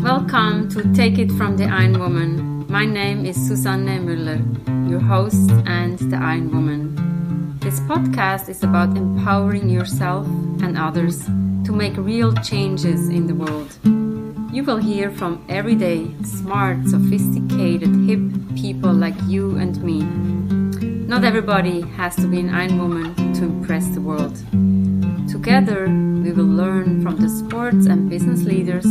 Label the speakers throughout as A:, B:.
A: Welcome to Take It from the Iron Woman. My name is Susanne Müller, your host and the Iron Woman. This podcast is about empowering yourself and others to make real changes in the world. You will hear from everyday, smart, sophisticated, hip people like you and me. Not everybody has to be an Iron Woman to impress the world. Together, we will learn from the sports and business leaders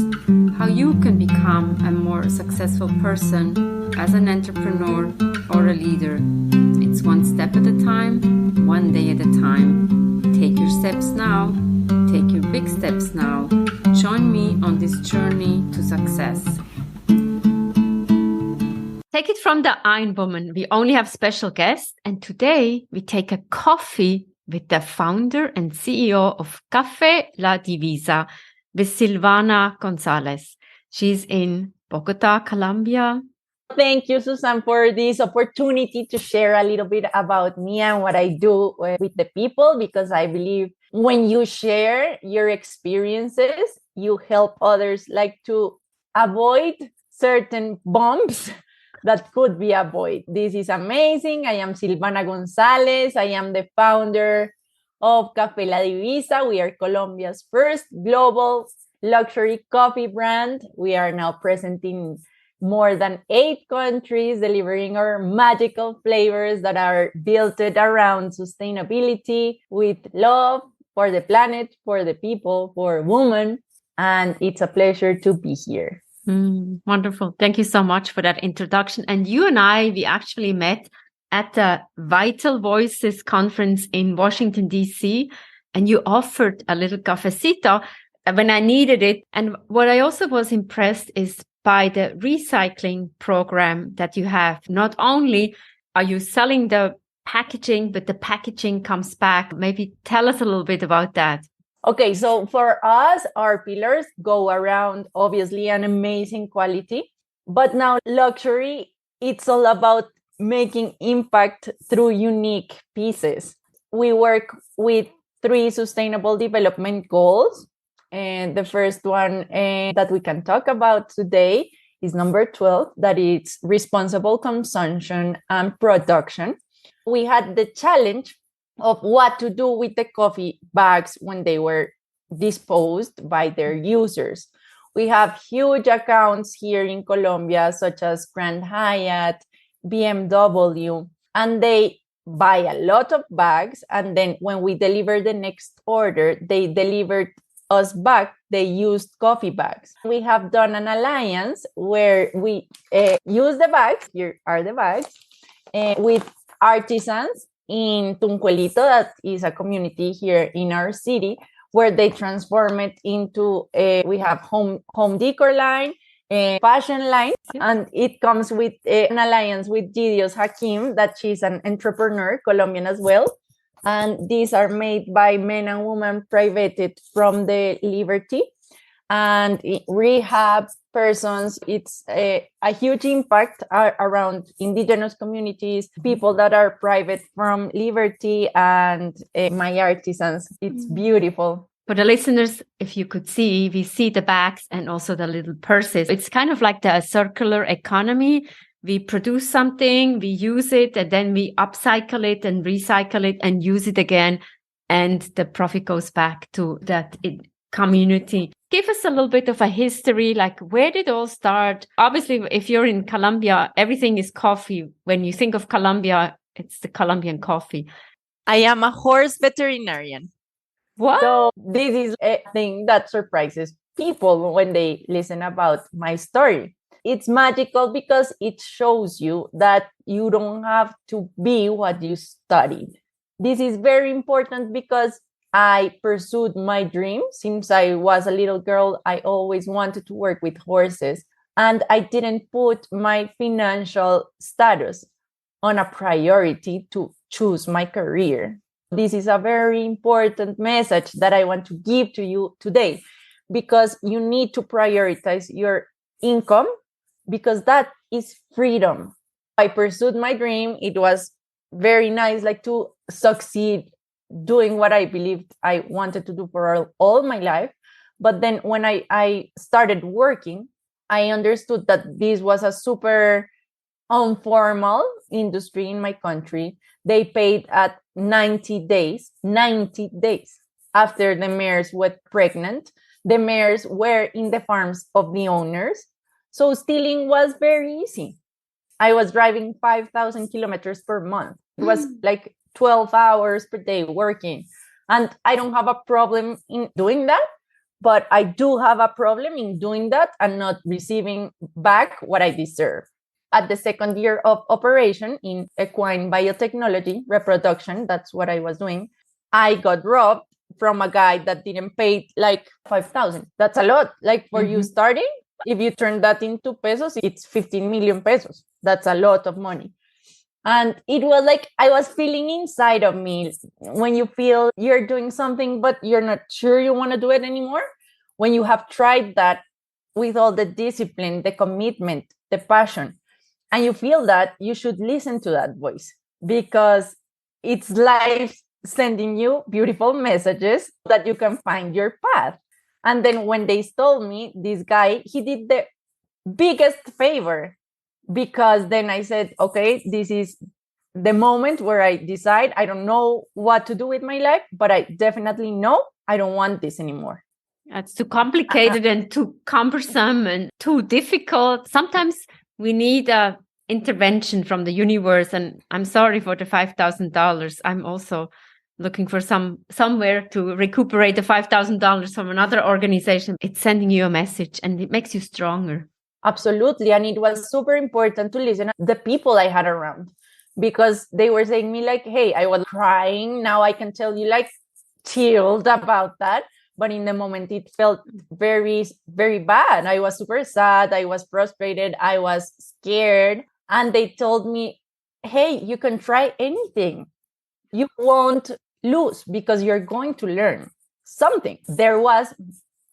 A: how you can become a more successful person as an entrepreneur or a leader. It's one step at a time, one day at a time. Take your steps now. Take your big steps now. Join me on this journey to success. Take it from the Iron Woman. We only have special guests, and today we take a coffee with the founder and CEO of Café La Divisa, with Silvana Gonzalez. She's in Bogota, Colombia.
B: Thank you, Susan, for this opportunity to share a little bit about me and what I do with the people, because I believe when you share your experiences, you help others like to avoid certain bumps that could be avoided. This is amazing. I am Silvana Gonzalez. I am the founder of Café La Divisa. We are Colombia's first global luxury coffee brand. We are now present in more than 8 countries, delivering our magical flavors that are built around sustainability with love for the planet, for the people, for women. And it's a pleasure to be here.
A: Wonderful. Thank you so much for that introduction. And you and I, we actually met at the Vital Voices conference in Washington, D.C., and you offered a little cafecito when I needed it. And what I also was impressed is by the recycling program that you have. Not only are you selling the packaging, but the packaging comes back. Maybe tell us a little bit about that.
B: Okay, so for us, our pillars go around, obviously, an amazing quality. But now luxury, it's all about making impact through unique pieces. We work with 3 sustainable development goals. And the first one that we can talk about today is number 12, that is responsible consumption and production. We had the challenge of what to do with the coffee bags when they were disposed by their users. We have huge accounts here in Colombia, such as Grand Hyatt, BMW, and they buy a lot of bags. And then when we deliver the next order, they delivered us back the used coffee bags. We have done an alliance where we use the bags, here are the bags, with artisans in Tuncuelito, that is a community here in our city, where they transform it into we have home decor line, fashion line, and it comes with an alliance with Gidios Hakim, that she's an entrepreneur, Colombian as well. And these are made by men and women privated from the Liberty and rehab persons. It's a huge impact around indigenous communities, people that are private from Liberty, and my artisans. It's beautiful.
A: For the listeners, if you could see, we see the bags and also the little purses. It's kind of like the circular economy. We produce something, we use it, and then we upcycle it and recycle it and use it again. And the profit goes back to that community. Give us a little bit of a history, like where did it all start? Obviously, if you're in Colombia, everything is coffee. When you think of Colombia, it's the Colombian coffee.
B: I am a horse veterinarian.
A: What?
B: So this is a thing that surprises people when they listen about my story. It's magical because it shows you that you don't have to be what you studied. This is very important because I pursued my dream. Since I was a little girl, I always wanted to work with horses, and I didn't put my financial status on a priority to choose my career. This is a very important message that I want to give to you today, because you need to prioritize your income, because that is freedom. I pursued my dream. It was very nice, like to succeed doing what I believed I wanted to do for all my life. But then when I started working, I understood that this was a super informal industry in my country. They paid at 90 days after the mares were pregnant. The mares were in the farms of the owners. So stealing was very easy. I was driving 5,000 kilometers per month. It was like 12 hours per day working. And I don't have a problem in doing that, but I do have a problem in doing that and not receiving back what I deserve. At the second year of operation in equine biotechnology, reproduction, that's what I was doing, I got robbed from a guy that didn't pay like 5,000. That's a lot. Like for you starting, if you turn that into pesos, it's 15 million pesos. That's a lot of money. And it was like I was feeling inside of me when you feel you're doing something, but you're not sure you want to do it anymore. When you have tried that with all the discipline, the commitment, the passion, and you feel that, you should listen to that voice, because it's life sending you beautiful messages that you can find your path. And then when they stole me, this guy, he did the biggest favor, because then I said, okay, this is the moment where I decide I don't know what to do with my life, but I definitely know I don't want this anymore.
A: It's too complicated and too cumbersome and too difficult. Sometimes we need a intervention from the universe. And I'm sorry for the $5,000. I'm also looking for somewhere to recuperate the $5,000 from another organization. It's sending you a message and it makes you stronger.
B: Absolutely. And it was super important to listen to the people I had around, because they were saying me like, hey, I was crying. Now I can tell you like chilled about that. But in the moment, it felt very, very bad. I was super sad. I was frustrated. I was scared. And they told me, hey, you can try anything. You won't lose because you're going to learn something. There was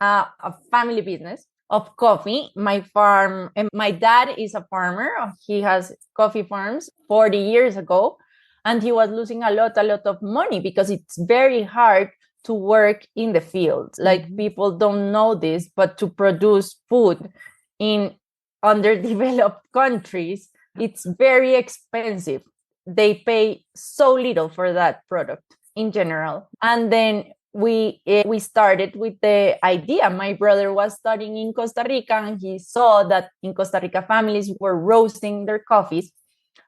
B: a family business of coffee. My farm, and my dad is a farmer. He has coffee farms 40 years ago. And he was losing a lot of money, because it's very hard to work in the field. Like people don't know this, but to produce food in underdeveloped countries, it's very expensive. They pay so little for that product in general. And then we started with the idea. My brother was studying in Costa Rica, and he saw that in Costa Rica families were roasting their coffees.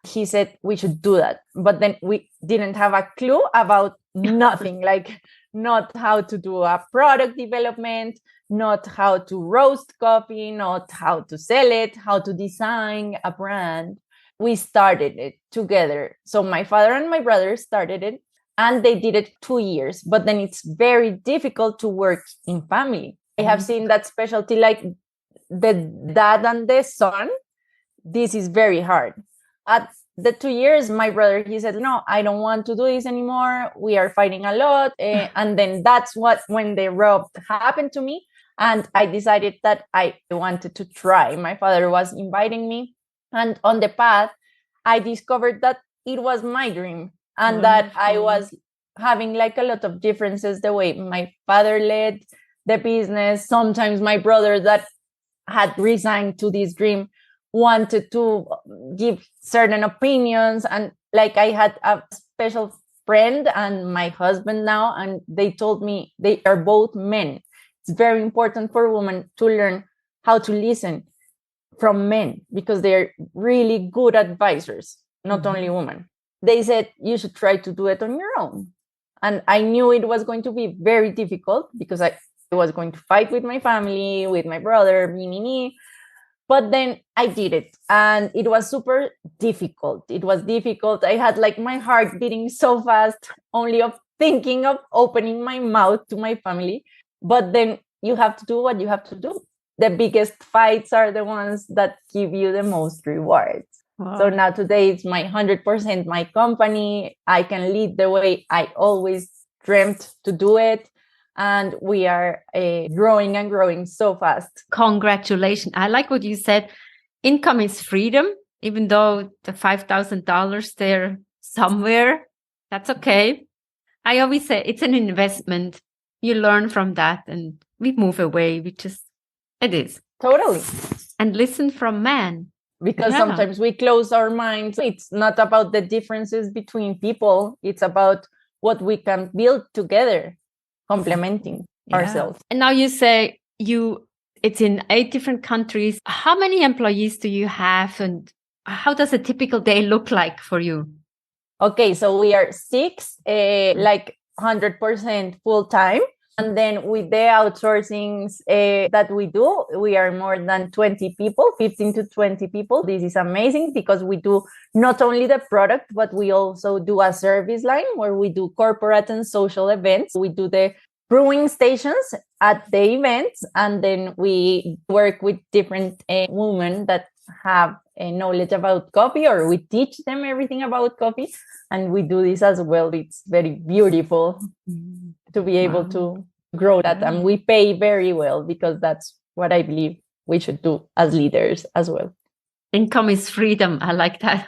B: He said we should do that. But then we didn't have a clue about nothing, like not how to do a product development, not how to roast coffee, not how to sell it, how to design a brand. We started it together. So my father and my brother started it, and they did it 2 years. But then it's very difficult to work in family. I have seen that specialty, like the dad and the son. This is very hard. At the 2 years, my brother, he said, no, I don't want to do this anymore. We are fighting a lot. And then that's when the rob happened to me. And I decided that I wanted to try. My father was inviting me. And on the path, I discovered that it was my dream, and that I was having like a lot of differences the way my father led the business. Sometimes my brother that had resigned to this dream wanted to give certain opinions. And like I had a special friend and my husband now, and they told me they are both men. It's very important for women to learn how to listen from men, because they're really good advisors, not only women. They said you should try to do it on your own. And I knew it was going to be very difficult, because I was going to fight with my family, with my brother, me. But then I did it, and it was super difficult. It was difficult. I had like my heart beating so fast, only of thinking of opening my mouth to my family. But then you have to do what you have to do. The biggest fights are the ones that give you the most rewards. Wow. So now today it's my 100% my company. I can lead the way I always dreamt to do it. And we are growing and growing so fast.
A: Congratulations. I like what you said. Income is freedom, even though the $5,000 there somewhere, that's okay. I always say it's an investment. You learn from that and we move away. It is.
B: Totally.
A: And listen from men.
B: Because sometimes we close our minds. It's not about the differences between people. It's about what we can build together, complementing ourselves.
A: And now you say it's in 8 different countries. How many employees do you have and how does a typical day look like for you?
B: Okay, so we are 6, like 100% full time. And then with the outsourcings that we do, we are more than 20 people, 15 to 20 people. This is amazing because we do not only the product, but we also do a service line where we do corporate and social events. We do the brewing stations at the events, and then we work with different women that have knowledge about coffee, or we teach them everything about coffee. And we do this as well. It's very beautiful to be able to grow that. And we pay very well because that's what I believe we should do as leaders as well.
A: Income is freedom. I like that.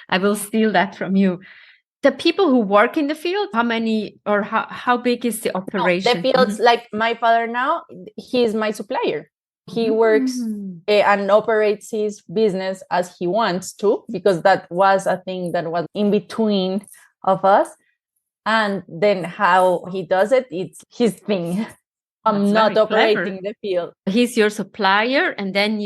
A: I will steal that from you. The people who work in the field, how many or how big is the operation?
B: The fields, like my father now, he's my supplier. He works and operates his business as he wants to, because that was a thing that was in between of us. And then how he does it, it's his thing. I'm not operating the field.
A: He's your supplier, and then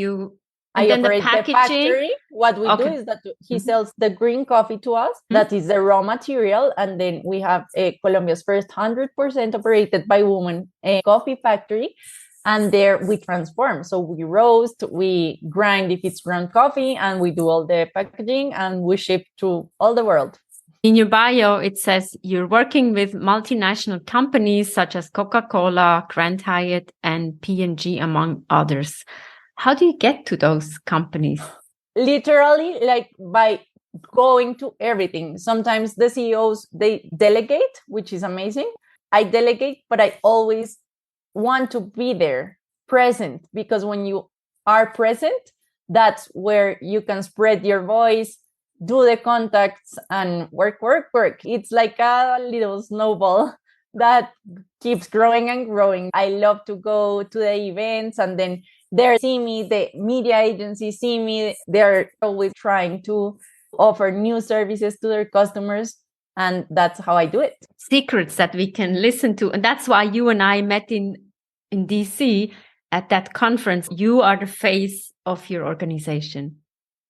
B: I operate the factory. What we do is that he sells the green coffee to us. That is the raw material. And then we have Colombia's first 100% operated by women coffee factory. And there we transform. So we roast, we grind if it's ground coffee, and we do all the packaging and we ship to all the world.
A: In your bio, it says you're working with multinational companies such as Coca-Cola, Grand Hyatt, and P&G, among others. How do you get to those companies?
B: Literally, like by going to everything. Sometimes the CEOs, they delegate, which is amazing. I delegate, but I always want to be there, present, because when you are present, that's where you can spread your voice, do the contacts, and work. It's like a little snowball that keeps growing and growing. I love to go to the events, and then they see me, the media agencies see me. They're always trying to offer new services to their customers. And that's how I do it.
A: Secrets that we can listen to. And that's why you and I met in DC at that conference. You are the face of your organization.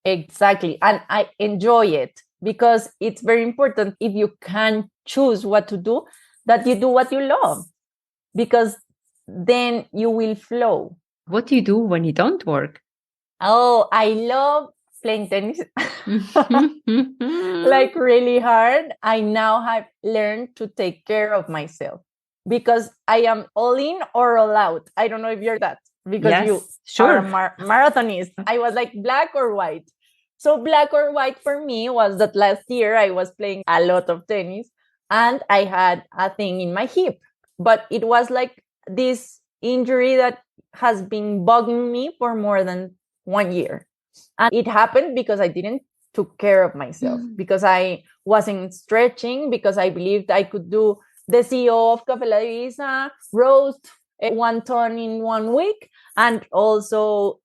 B: Exactly. And I enjoy it because it's very important, if you can choose what to do, that you do what you love, because then you will flow.
A: What do you do when you don't work?
B: Oh, I love playing tennis. Like really hard. I now have learned to take care of myself because I am all in or all out. I don't know if you're that, because you are a marathonist. I was like black or white. So black or white for me was that last year I was playing a lot of tennis and I had a thing in my hip, but it was like this injury that has been bugging me for more than 1 year. And it happened because I didn't took care of myself, because I wasn't stretching, because I believed I could do the CEO of Café La Divisa, roast 1 ton in 1 week, and also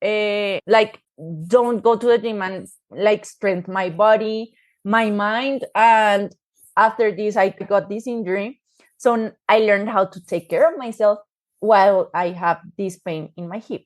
B: like don't go to the gym and like strengthen my body, my mind. And after this, I got this injury. So I learned how to take care of myself while I have this pain in my hip.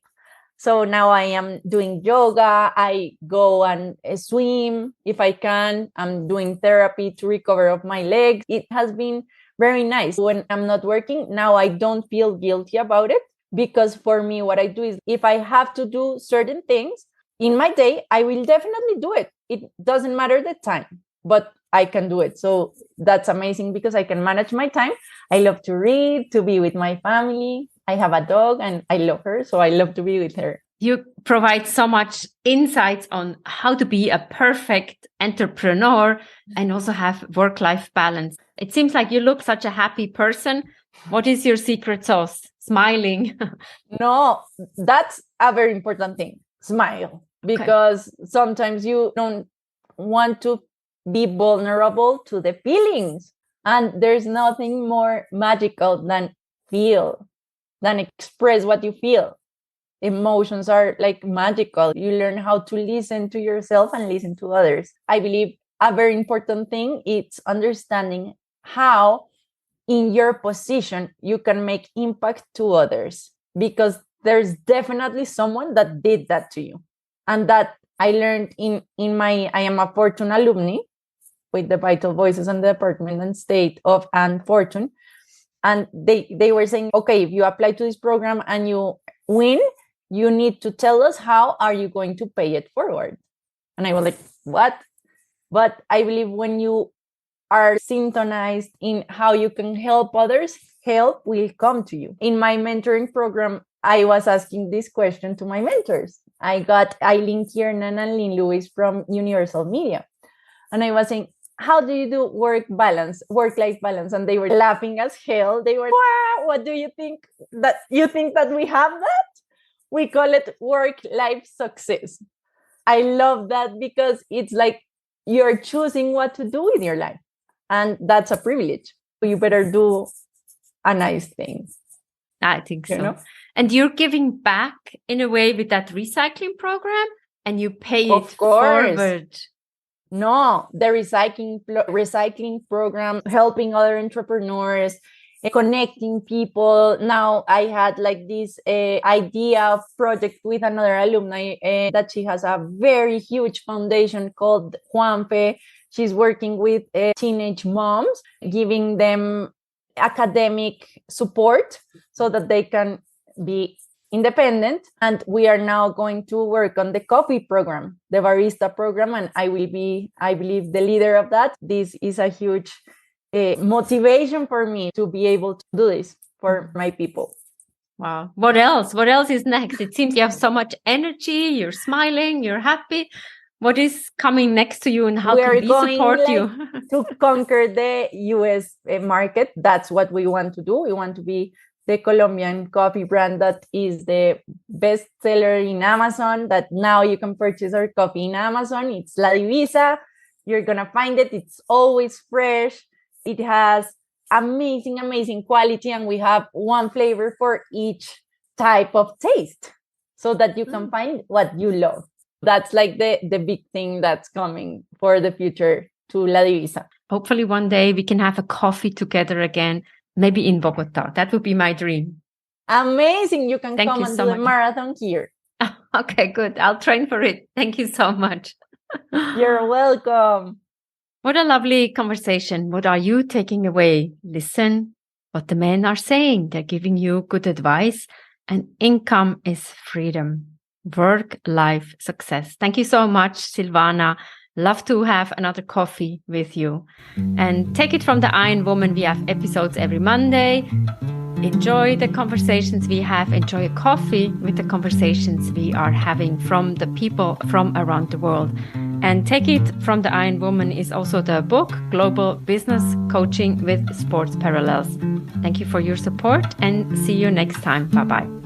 B: So now I am doing yoga. I go and swim if I can. I'm doing therapy to recover of my legs. It has been very nice. When I'm not working, now I don't feel guilty about it, because for me, what I do is if I have to do certain things in my day, I will definitely do it. It doesn't matter the time, but I can do it. So that's amazing because I can manage my time. I love to read, to be with my family. I have a dog and I love her, so I love to be with her.
A: You provide so much insights on how to be a perfect entrepreneur and also have work-life balance. It seems like you look such a happy person. What is your secret sauce? Smiling.
B: No, that's a very important thing. Smile. Because sometimes you don't want to be vulnerable to the feelings. And there's nothing more magical than express what you feel. Emotions are like magical. You learn how to listen to yourself and listen to others. I believe a very important thing is understanding how in your position you can make impact to others, because there's definitely someone that did that to you. And that I learned in my, I am a Fortune alumni with the Vital Voices and the Department and State of and Fortune. And they were saying, okay, if you apply to this program and you win, you need to tell us how are you going to pay it forward. And I was like, what? But I believe when you are synchronized in how you can help others, help will come to you. In my mentoring program, I was asking this question to my mentors. I got Eileen Kiernan and Lynn Lewis from Universal Media. And I was saying, how do you do work-life balance? And they were laughing as hell. They were, wow, what do you think? That you think that we have that? We call it work-life success. I love that because it's like you're choosing what to do with your life. And that's a privilege. You better do a nice thing.
A: I think so. And you're giving back in a way with that recycling program, and you pay it forward.
B: No, the recycling program, helping other entrepreneurs, connecting people. Now I had like this idea of project with another alumni that she has a very huge foundation called Juanfe. She's working with teenage moms, giving them academic support so that they can be independent. And we are now going to work on the coffee program, the barista program, and I will be, I believe, the leader of that. This is a huge motivation for me to be able to do this for my people.
A: Wow. What else? What else is next? It seems you have so much energy. You're smiling. You're happy. What is coming next to you, and how can we support you?
B: To conquer the US market. That's what we want to do. We want to be the Colombian coffee brand that is the best seller in Amazon, that now you can purchase our coffee in Amazon. It's La Divisa. You're going to find it. It's always fresh. It has amazing, amazing quality. And we have one flavor for each type of taste so that you can find what you love. That's like the big thing that's coming for the future to La Divisa.
A: Hopefully one day we can have a coffee together again. Maybe in Bogota. That would be my dream.
B: Amazing. You can come and do the marathon here.
A: Okay, good. I'll train for it. Thank you so much.
B: You're welcome.
A: What a lovely conversation. What are you taking away? Listen what the men are saying. They're giving you good advice. And income is freedom. Work-life success. Thank you so much, Silvana. Love to have another coffee with you. And take it from the Iron Woman. We have episodes every Monday. Enjoy the conversations we have. Enjoy a coffee with the conversations we are having from the people from around the world. And Take It from the Iron Woman is also the book, Global Business Coaching with Sports Parallels. Thank you for your support and see you next time. Bye-bye.